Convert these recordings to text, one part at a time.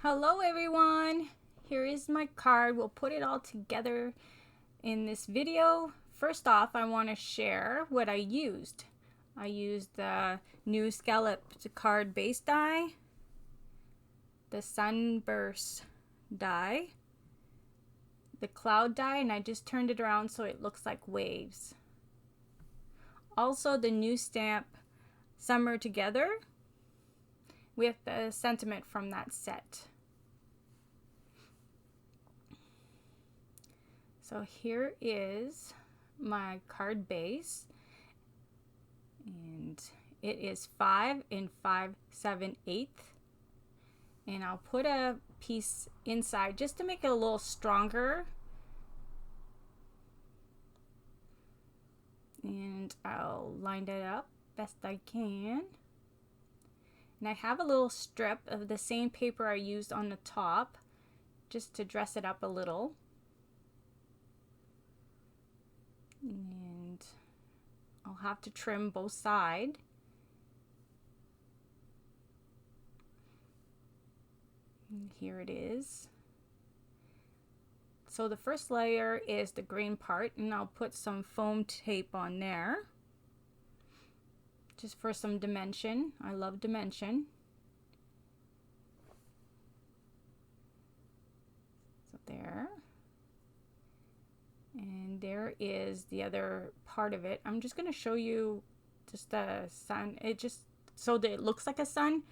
Hello everyone! Here is my card. We'll put it all together in this video. First off, I want to share what I used. I used the new scalloped card base die, the sunburst die, the cloud die, and I just turned it around so it looks like waves. Also the new stamp Summer Together with the sentiment from that set. So here is my card base, and it is 5 5/7/8, and I'll put a piece inside just to make it a little stronger, and I'll line it up best I can. And I have a little strip of the same paper I used on the top just to dress it up a little. And I'll have to trim both sides. And here it is. So the first layer is the green part, and I'll put some foam tape on there just for some dimension. I love dimension. So there. And there is the other part of it. I'm just going to show you just the sun. It just so that it looks like a sun.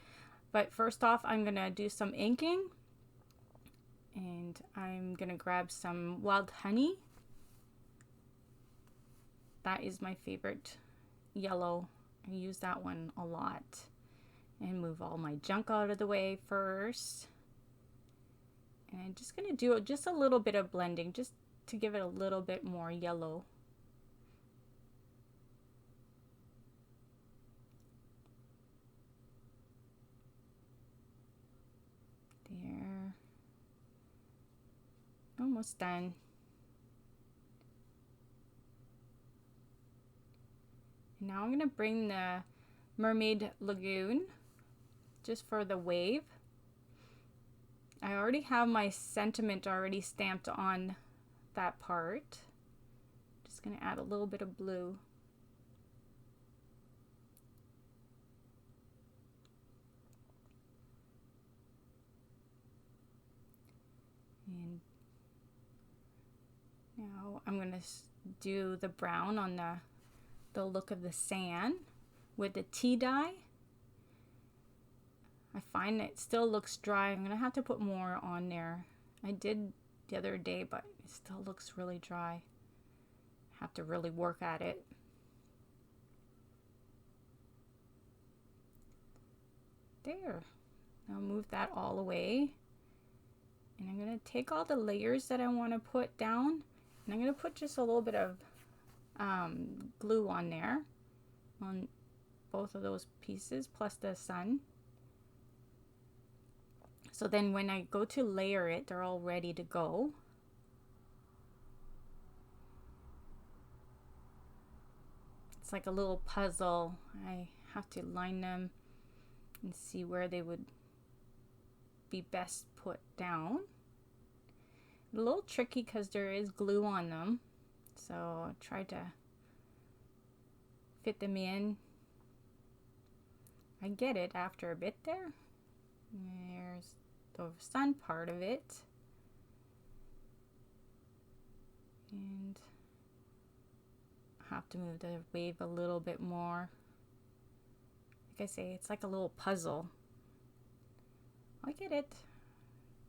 But first off, I'm going to do some inking. And I'm going to grab some wild honey. That is my favorite yellow. I use that one a lot. And move all my junk out of the way first. And I'm just going to do just a little bit of blending, just to give it a little bit more yellow. There. Almost done. And now I'm going to bring the Mermaid Lagoon just for the wave. I already have my sentiment already stamped on that part. Just going to add a little bit of blue. And now I'm going to do the brown on the look of the sand with the tea dye. I find it still looks dry. I'm going to have to put more on there. I did the other day, but it still looks really dry. Have to really work at it. There. Now move that all away. And I'm going to take all the layers that I want to put down, and I'm going to put just a little bit of glue on there on both of those pieces plus the sun. So then when I go to layer it, they're all ready to go. It's like a little puzzle. I have to line them and see where they would be best put down. A little tricky because there is glue on them. So I'll try to fit them in. I get it after a bit there. There's the sun part of it. And I have to move the wave a little bit more. Like I say, it's like a little puzzle. I get it.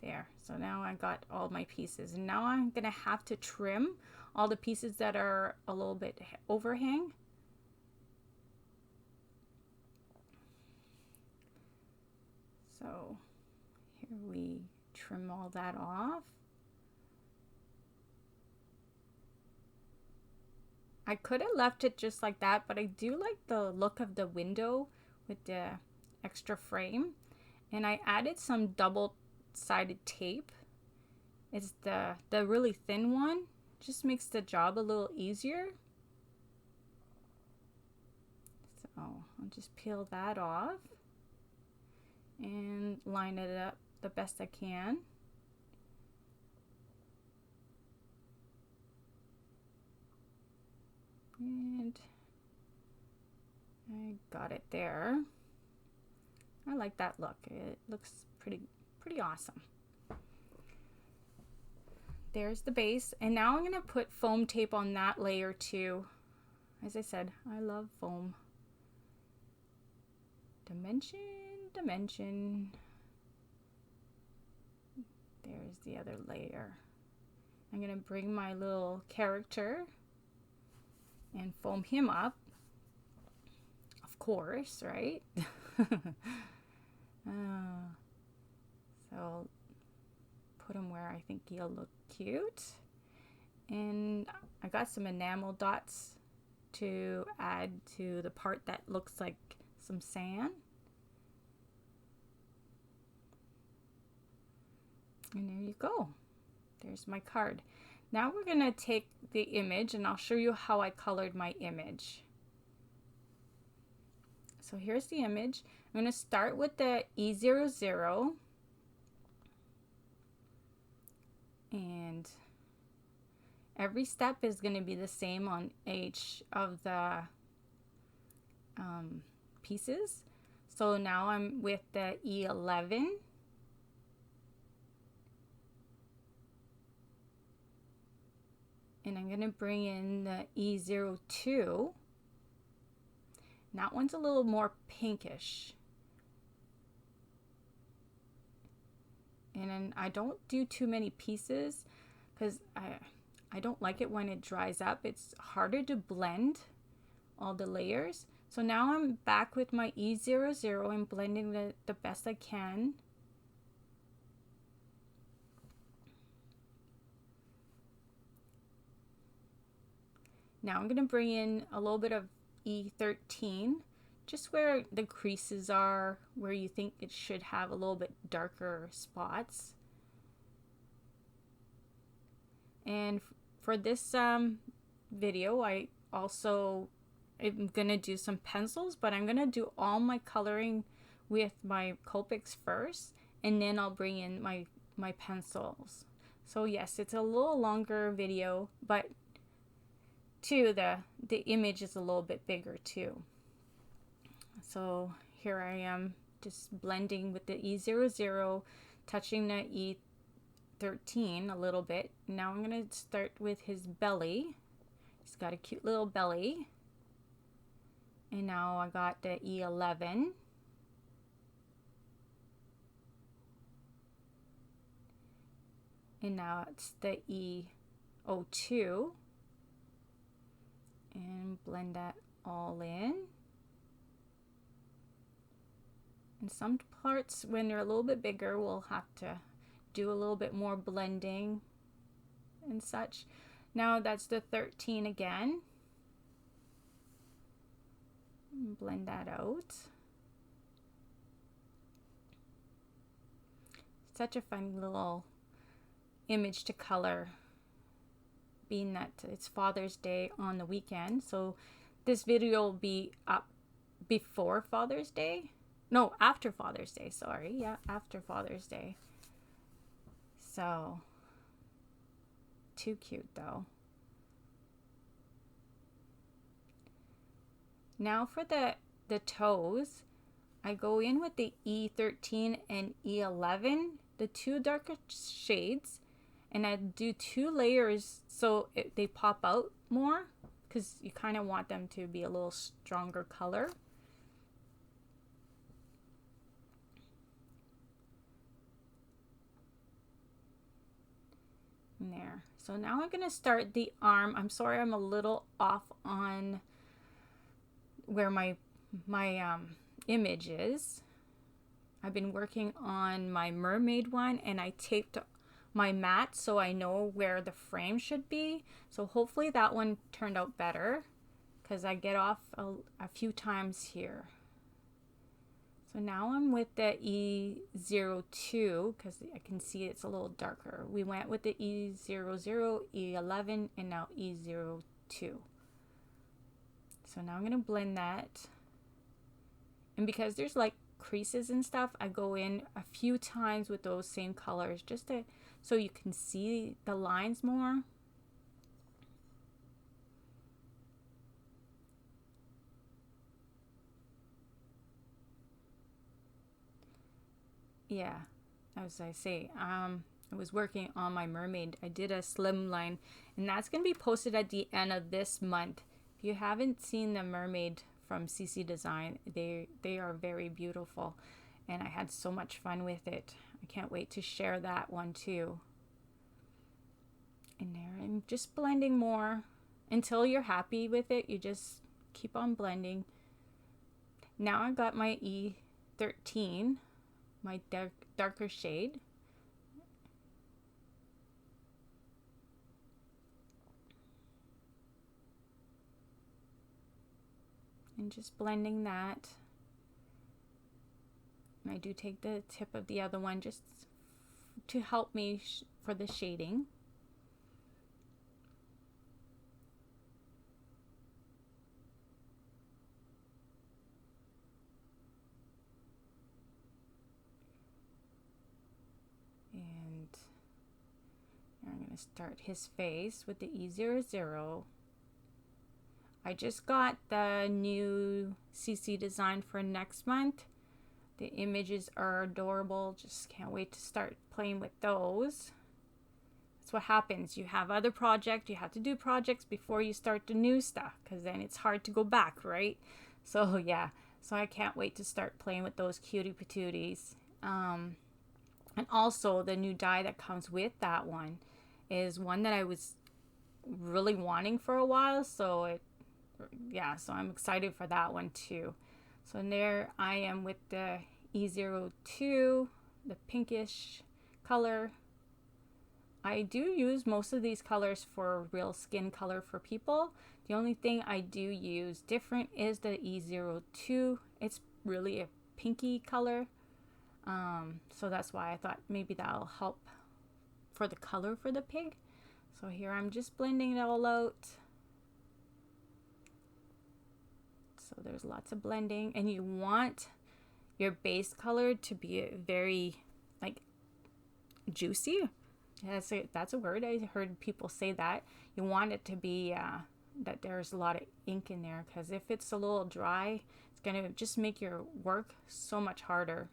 There. So now I got all my pieces. And now I'm going to have to trim all the pieces that are a little bit overhang. So here we trim all that off. I could have left it just like that, but I do like the look of the window with the extra frame. And I added some double-sided tape. It's the really thin one. Just makes the job a little easier. So I'll just peel that off and line it up the best I can. And I got it there. I like that look. It looks pretty awesome. There's the base, and now I'm going to put foam tape on that layer too. As I said, I love foam. Dimension, dimension. There's the other layer. I'm going to bring my little character and foam him up. Of course, right? So put him where I think he'll look cute. And I got some enamel dots to add to the part that looks like some sand. And there you go. There's my card. Now we're going to take the image, and I'll show you how I colored my image. So here's the image. I'm going to start with the E00. And every step is going to be the same on each of the pieces. So now I'm with the E11. And I'm going to bring in the E02. That one's a little more pinkish. And then I don't do too many pieces because I don't like it when it dries up. It's harder to blend all the layers. So now I'm back with my E00 and blending the best I can. Now I'm going to bring in a little bit of E13, just where the creases are, where you think it should have a little bit darker spots. And for this video, I also am going to do some pencils, but I'm going to do all my coloring with my Copics first, and then I'll bring in my pencils. So yes, it's a little longer video, but too, the image is a little bit bigger too. So here I am just blending with the E00, touching the E13 a little bit. Now I'm going to start with his belly. He's got a cute little belly. And now I got the E11. And now it's the E02. And blend that all in. And some parts, when they're a little bit bigger, we'll have to do a little bit more blending and such. Now that's the 13 again. Blend that out. Such a fun little image to color, being that it's Father's Day on the weekend. So this video will be up before Father's Day. No, after Father's Day, sorry. Yeah, after Father's Day. So, too cute though. Now for the toes, I go in with the E13 and E11, the two darker shades, and I do 2 layers so they pop out more, because you kind of want them to be a little stronger color. There. So now I'm going to start the arm. I'm sorry I'm a little off on where my image is. I've been working on my mermaid one, and I taped my mat so I know where the frame should be. So hopefully that one turned out better, because I get off a few times here. So now I'm with the E02 because I can see it's a little darker. We went with the E00, E11, and now E02. So now I'm going to blend that. And because there's like creases and stuff, I go in a few times with those same colors just to so you can see the lines more. Yeah, as I say, I was working on my mermaid. I did a slimline, and that's going to be posted at the end of this month. If you haven't seen the mermaid from C.C Design, they are very beautiful, and I had so much fun with it. I can't wait to share that one too. And there, I'm just blending more until you're happy with it. You just keep on blending. Now I got my E13, my darker shade. And just blending that. And I do take the tip of the other one just to help me for the shading. And I'm going to start his face with the E00. I just got the new CC design for next month. The images are adorable. Just can't wait to start playing with those. That's what happens. You have other projects. You have to do projects before you start the new stuff, because then it's hard to go back, right? So yeah. So I can't wait to start playing with those cutie patooties. And also the new die that comes with that one is one that I was really wanting for a while. So so I'm excited for that one too. So there I am with the E02, the pinkish color. I do use most of these colors for real skin color for people. The only thing I do use different is the E02. It's really a pinky color. So that's why I thought maybe that'll help for the color for the pig. So here I'm just blending it all out. So there's lots of blending, and you want your base color to be very like juicy. That's a word. I heard people say that. You want it to be that there's a lot of ink in there, because if it's a little dry, it's gonna just make your work so much harder,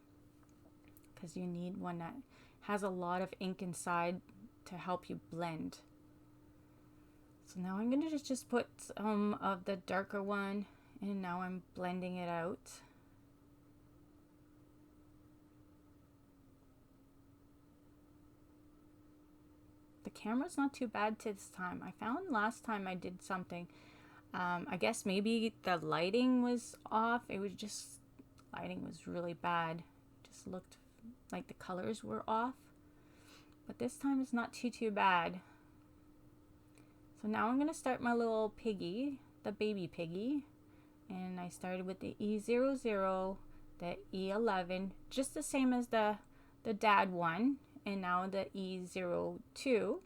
because you need one that has a lot of ink inside to help you blend. So now I'm gonna just put some of the darker one, and now I'm blending it out. The camera's not too bad this time. I found last time I did something, I guess maybe the lighting was off. It was just, lighting was really bad. It just looked like the colors were off. But this time it's not too bad. So now I'm gonna start my little piggy, the baby piggy. And I started with the E00, the E11, just the same as the dad one, and now the E02.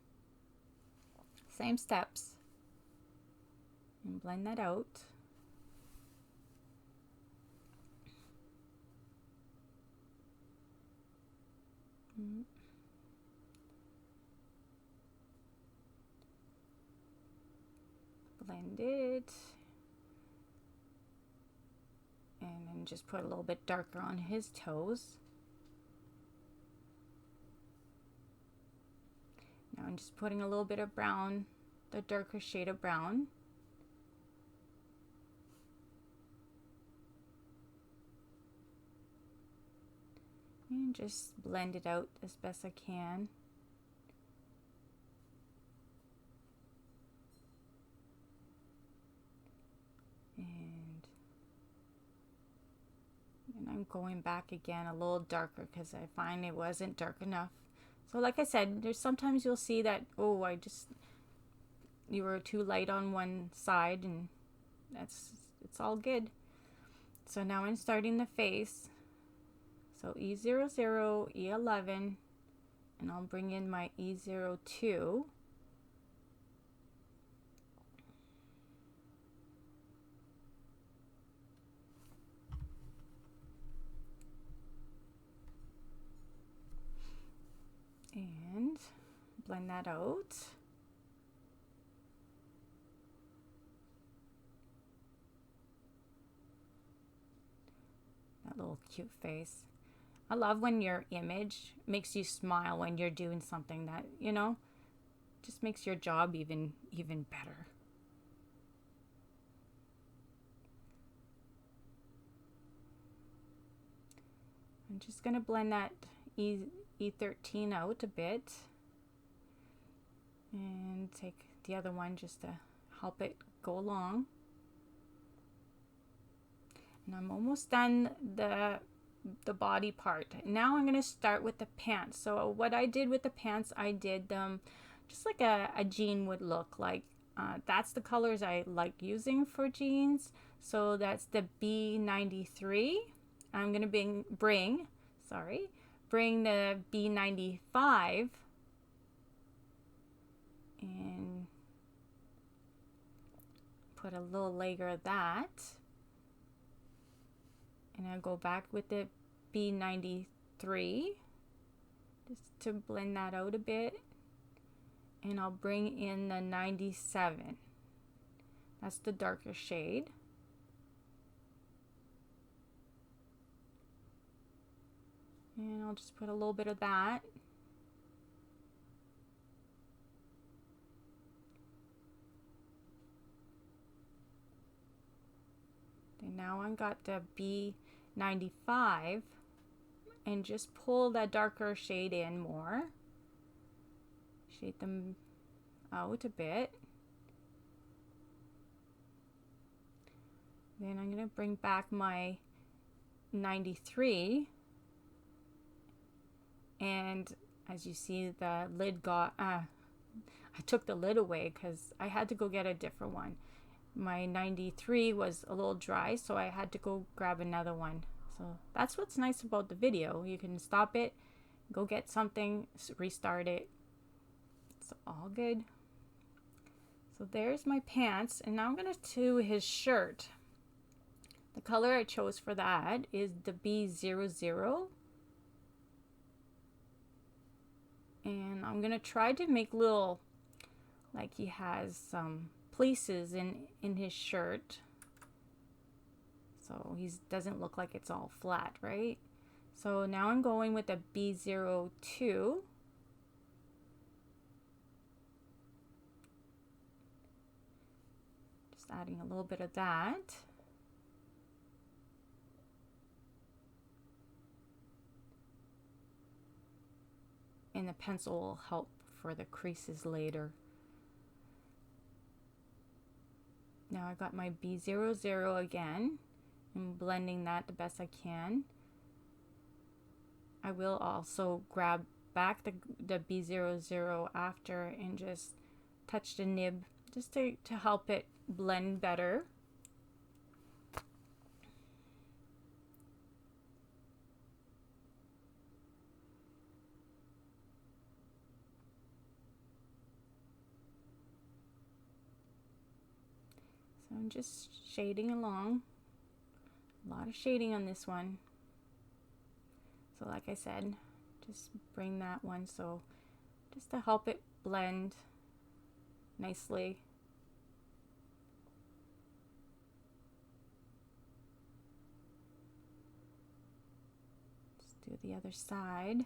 Same steps. And blend that out. Blend it. And then just put a little bit darker on his toes. Now I'm just putting a little bit of brown, the darker shade of brown. And just blend it out as best I can. And I'm going back again a little darker, because I find it wasn't dark enough. So like I said, there's sometimes you'll see that, oh, you were too light on one side, and it's all good. So now I'm starting the face. So E00, E11, and I'll bring in my E02. blend that out. That little cute face. I love when your image makes you smile when you're doing something that, you know, just makes your job even better. I'm just going to blend that E13 out a bit and take the other one just to help it go along. And I'm almost done the body part. Now I'm going to start with the pants. So what I did with the pants, I did them just like a jean would look like. That's the colors I like using for jeans. So that's the B93. I'm going to bring the B95 and put a little layer of that. And I'll go back with the B93 just to blend that out a bit. And I'll bring in the 97. That's the darker shade. And I'll just put a little bit of that. And now I've got the B95 and just pull that darker shade in more. Shade them out a bit. Then I'm going to bring back my 93. And as you see, the lid got, I took the lid away because I had to go get a different one. My 93 was a little dry, so I had to go grab another one. So that's what's nice about the video. You can stop it, go get something, restart it. It's all good. So there's my pants, and now I'm going to do his shirt. The color I chose for that is the B00. And I'm going to try to make little, like he has some places in his shirt. So he doesn't look like it's all flat, right? So now I'm going with a B02. Just adding a little bit of that. And the pencil will help for the creases later. Now I got my B00 again. I'm blending that the best I can. I will also grab back the B00 after and just touch the nib just to help it blend better. So I'm just shading along. A lot of shading on this one. So like I said, just bring that one so just to help it blend nicely. Just do the other side.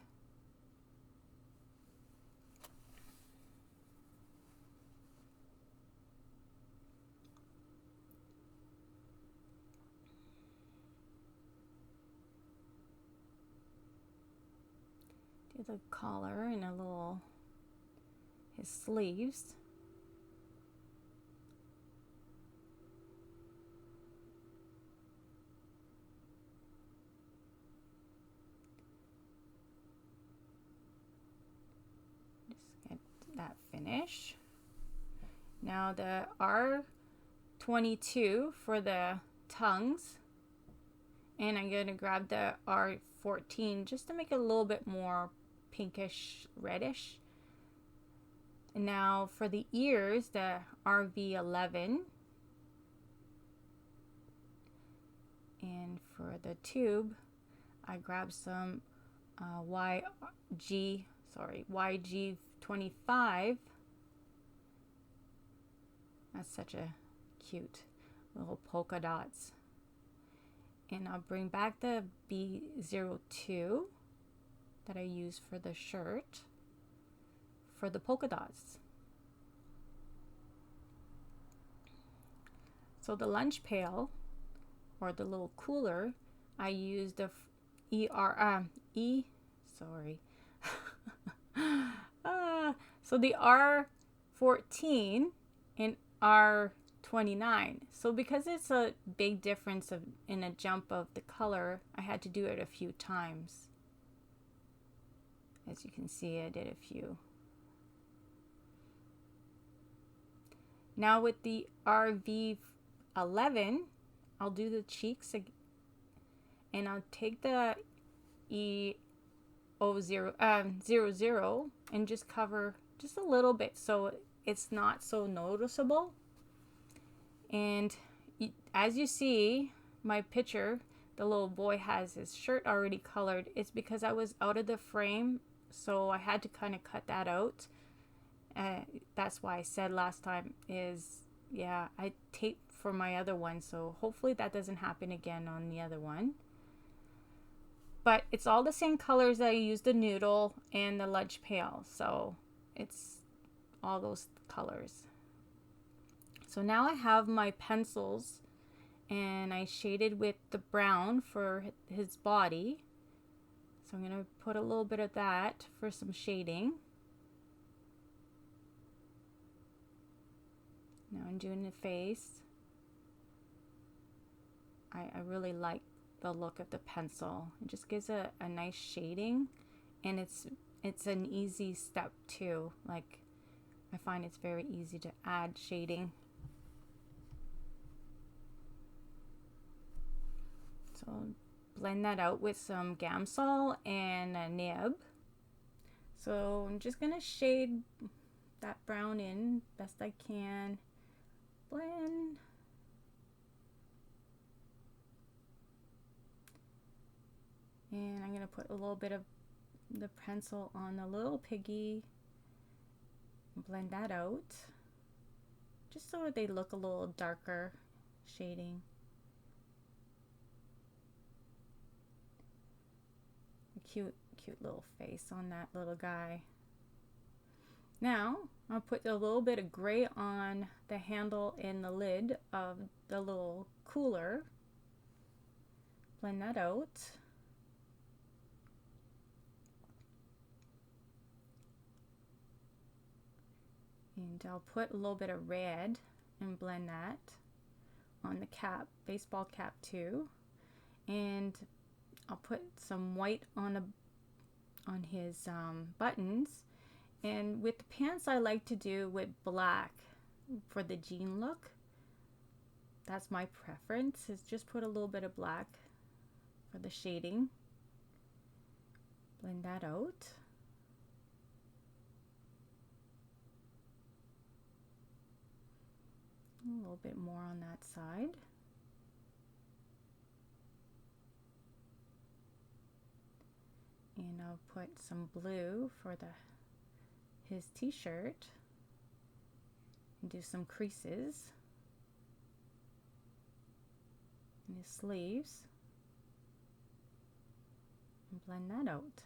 The collar and a little his sleeves. Just get that finish. Now the R22 for the tongues, and I'm going to grab the R14 just to make it a little bit more pinkish reddish. And now for the ears, the RV11, and for the tube I grabbed some YG 25. That's such a cute little polka dots. And I'll bring back the B02 that I use for the shirt for the polka dots. So the lunch pail, or the little cooler, I used the so the R14 and R29. So because it's a big difference in a jump of the color, I had to do it a few times. As you can see, I did a few. Now with the RV11, I'll do the cheeks again, and I'll take the E00 and just cover just a little bit so it's not so noticeable. And as you see my picture, the little boy has his shirt already colored. It's because I was out of the frame, so I had to kind of cut that out. That's why I said last time is, yeah, I taped for my other one, so hopefully that doesn't happen again on the other one. But it's all the same colors that I used the noodle and the lunch pail, so it's all those colors. So now I have my pencils, and I shaded with the brown for his body. So I'm going to put a little bit of that for some shading. Now I'm doing the face. I really like the look of the pencil. It just gives a nice shading, and it's an easy step too. Like, I find it's very easy to add shading. So blend that out with some Gamsol and a nib. So I'm just gonna shade that brown in best I can. Blend. And I'm going to put a little bit of the pencil on the little piggy. Blend that out. Just so they look a little darker shading. A cute little face on that little guy. Now, I'll put a little bit of gray on the handle and the lid of the little cooler. Blend that out. And I'll put a little bit of red and blend that on the cap, baseball cap too. And I'll put some white on his buttons. And with the pants, I like to do with black for the jean look. That's my preference, is just put a little bit of black for the shading. Blend that out. A little bit more on that side. And I'll put some blue for his t-shirt and do some creases in his sleeves and blend that out.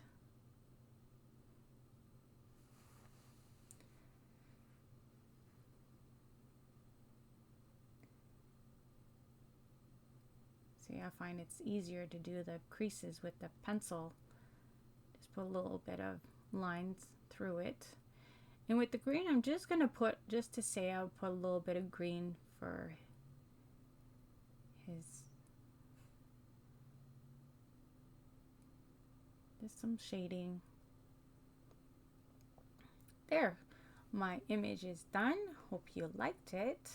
See, I find it's easier to do the creases with the pencil. Just put a little bit of lines through it. And with the green, I'm just going to put, just to say, I'll put a little bit of green for his, just some shading. There, my image is done. Hope you liked it.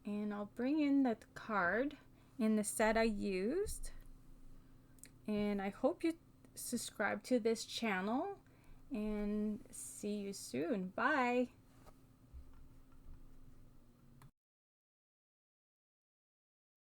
And I'll bring in the card in the set I used. And I hope you subscribe to this channel, and see you soon. Bye.